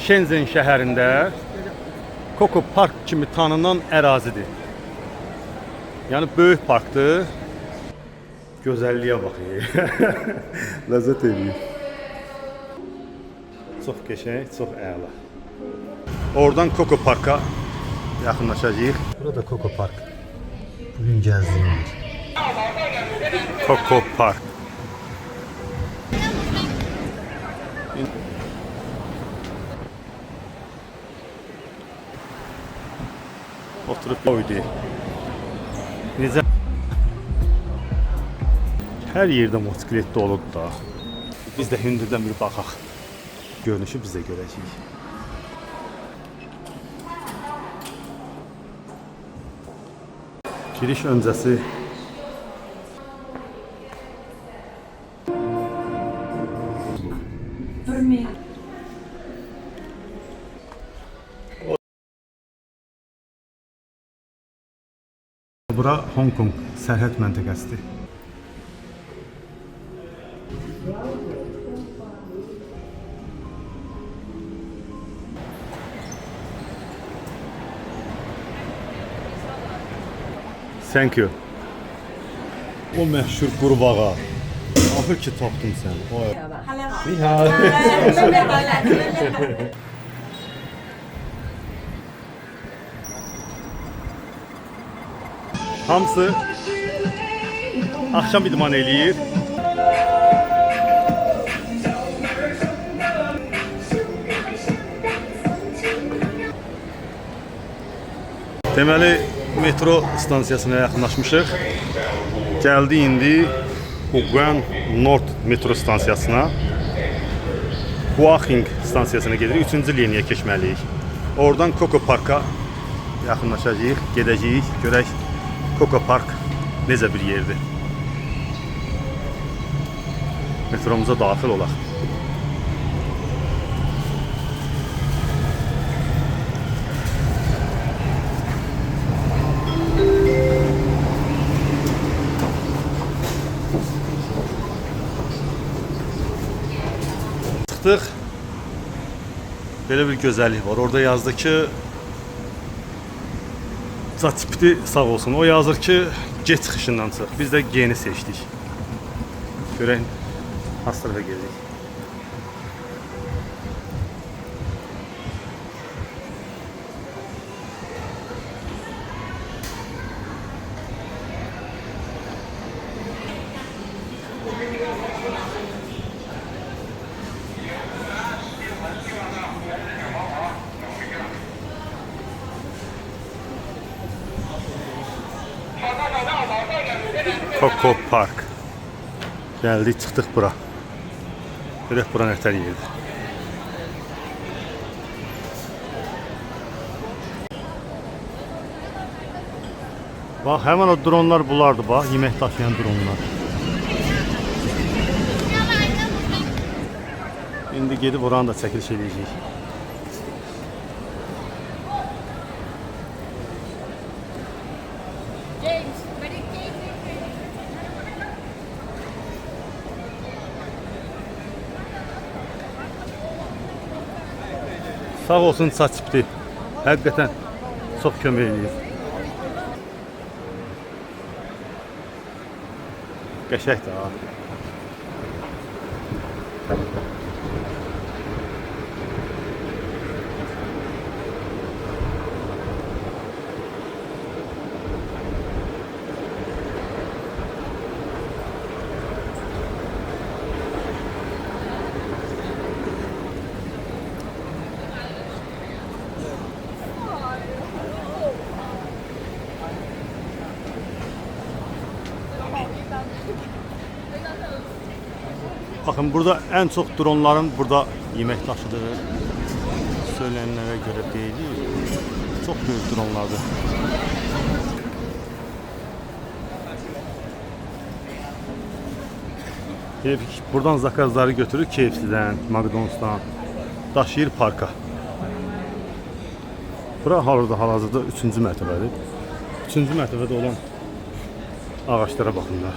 Shenzhen şəhərində Koko Park kimi tanınan ərazidir. Yəni böyük parkdır. Gözəlliyə baxın. Ləzzət edir. Çox qəşəng, çox əla. Oradan Koko Parka yaxınlaşacağıq. Burada Koko Park. Bugün gəzdiyimdir. Koko Park. Oturup oydu. Necə? Hər yerdə motosikletdə olub da. Biz də hündürdən bir baxaq. Görünüşü biz də görəcəyik. Giriş öncəsi Bura Hong Kong sərhəd məntəqəsidir. Thank you. O məşhur qurbağa. Axır ki tapdım sən. Ni hao. Hamısı axşam idman eləyir. Deməli metro stansiyasına yaxınlaşmışıq. Gəldi indi Huguan North metro stansiyasına. Huaqing stansiyasına gedirik. 3-cü liniyə keçməliyik. Oradan Koko Parka yaxınlaşacağıq, gedəcəyik, görək Koko Park necə bir yerdir. Metromuza daxil olaq. Çıxdıq. Belə bir gözəllik var. Orada yazdı ki Zatipti sağ olsun. O yazır ki G çıxışından çıx. Biz də G-ni seçdik. Görək hasırda gedirik. Koko Park. Geldik, çıxdıq bura. Görək bura nətər yerdir. Bax, həmən o dronlar bulardı, bax, yemək daşıyan dronlar. İndi gedib oranı da çəkiliş edəcəyik. Sağ olsun Zatipti. Həqiqətən çox kömək edir. Qəşəkdir ha. Bakın burada en çok dronların burada yemek taşıdığı söylenenlere göre değil. Çok büyük dronlardır. Buradan zakazları götürür KFC'den, McDonald's'dan, daşıyır parka. Bura hal-hazırda 3-cü mərtəbədir. 3-cü mərtəbədə olan ağaçlara baxınlar.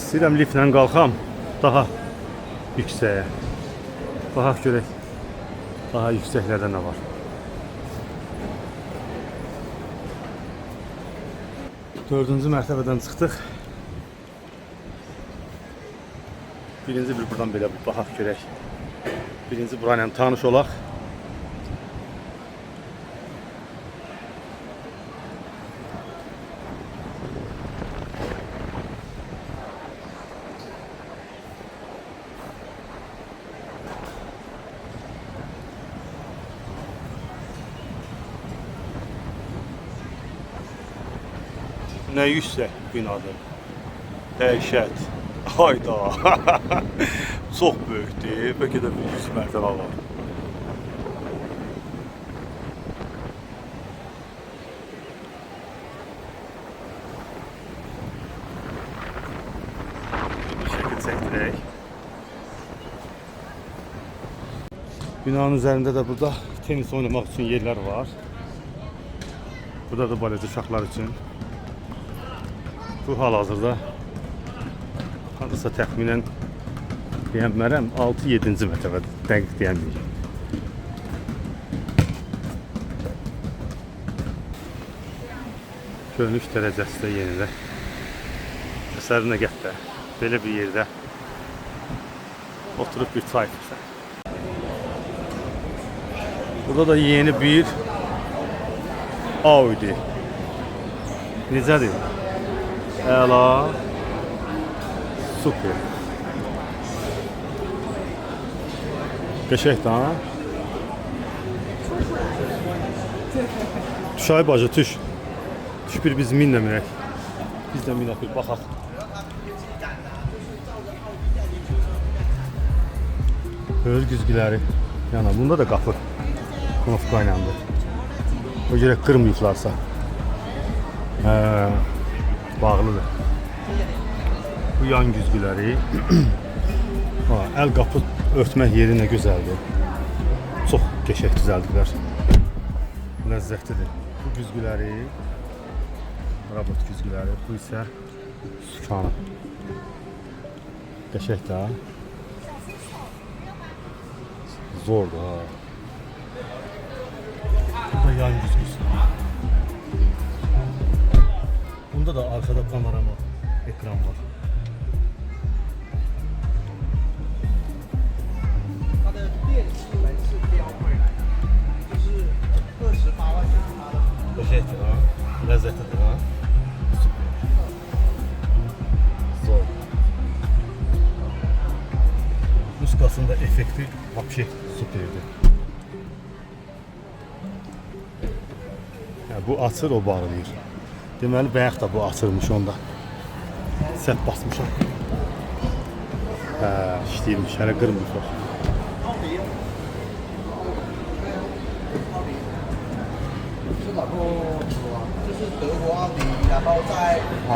İstəyirəm liftlə qalxam daha yüksəyə. Baxaq görək daha yüksəklərdə nə var. 4-cü mərtəbədən çıxdıq. Birinci bir buradan belə bir baxaq görək. Birinci burayla tanış olaq. Nə yüksək binadır. Dəhşət. Hayda. Çox böyükdür. Bəlkə də 100 mərtəbə var. Bir şəkil çəkdirək. Binanın üzərində də burada tenis oynamaq üçün yerlər var. Burada da balaca uşaqlar üçün. Bu hal-hazırda hansısa təxminən deyən bilmərəm 6-7-ci mərtəbə dəqiq deyən deyil. Görünüş dərəcəsi də yenidə. Əsərinə gətdə belə bir yerdə oturub bir çay içirsən. Burada da yeni bir Audi. Necədir? Əla. Super. Qəşəngdir ha? Düşay bacı, düş. Düş bir biz minlə minək. Biz də minək bir baxaq. Öz güzgüləri. Yəni, bunda da qapı. Konofka ilə. O görə qırmayıblarsa. Bağlıdır. Bu yan güzgüləri. Əl qapı örtmək yeri nə gözəldir. Çox qəşəng düzəldiblər. Ləzzətlidir. Bu güzgüləri, robot güzgüləri, bu isə sükanı. Qəşəngdir ha. Zordur ha. Bu da yan güzgüsü. Bunda da arkada panorama ekran var. Qəşəngdir ha. Ləzzətlidir ha. Zor. Muskasında effekti vapşe süperdir. Bu açır, o bağlayır. Deməli, bəyək də bu açılmış onda. Səhv basmışam. İşləyirmiş, hələ qırmışlar.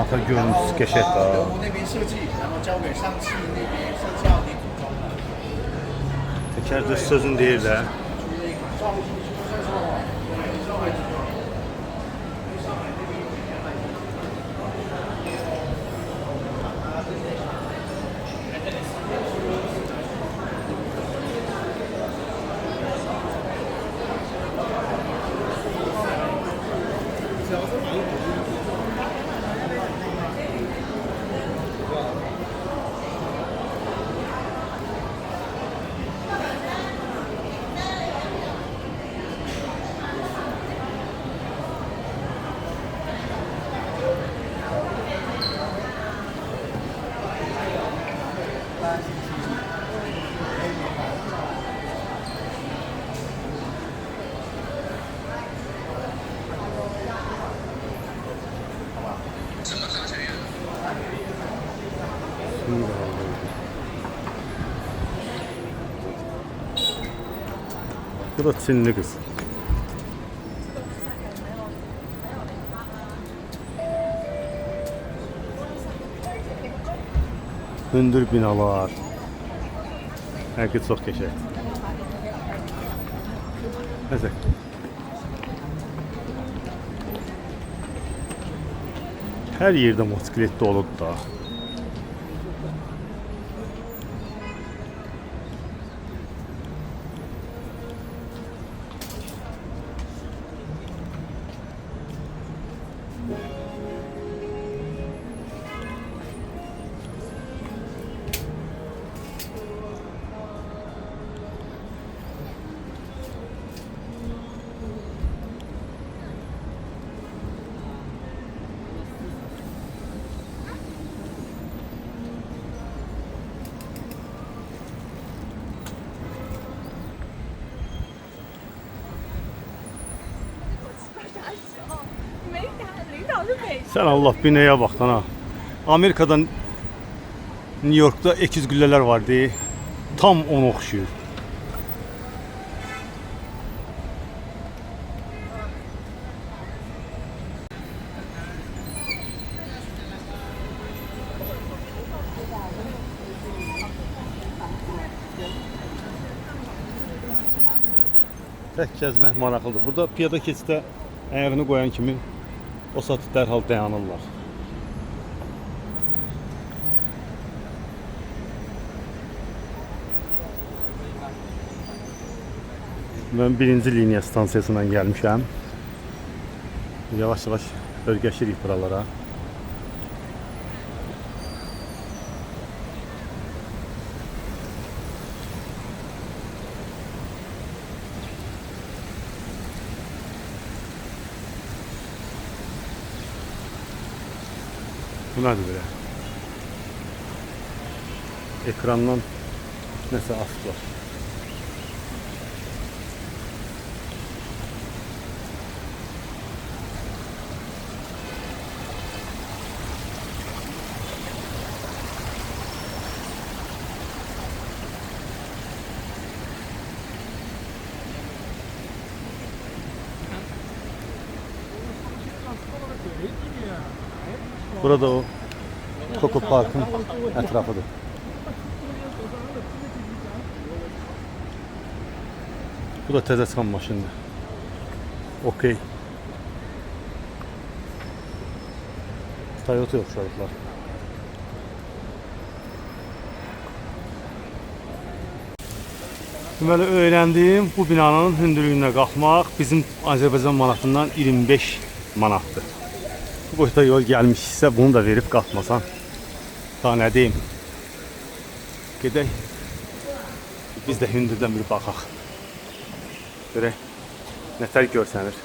Arka görüntüsü qəşəngdir. Təkər də sözün deyir də. Bu da Çinli kız. Hündür binalar. Herkes çok qəşəng. Neyse. Her yerde motosikletli olup da. Sen Allah binaya bak lan ha. Amerika'dan New York'ta ekiz gülleler vardı. Tam ona oxşuyur. Tək gəzmək maraqlıdır. Burada piyada keçiddə ayağını qoyan kimi o saat dərhal dayanırlar. Ben birinci liniya stansiyasından gəlmişəm. Yavaş-yavaş örgəşirik buralara. Bu nədir belə? Ekrandan nəsə asıblar. Burada o Coco Park'ın etrafıdır. Bu da təzə çıxan maşındır. Okey. Toyota oxşayıblar. Deməli öyrəndim, bu binanın hündürlüyünə qalxmaq bizim Azərbaycan manatından 25 manatdır. Bu boyda yol gəlmişsə bunu da verib qalxmasan daha nə deyim. Gedək. Biz də hündürdən bir baxaq. Görək nətər görsənir.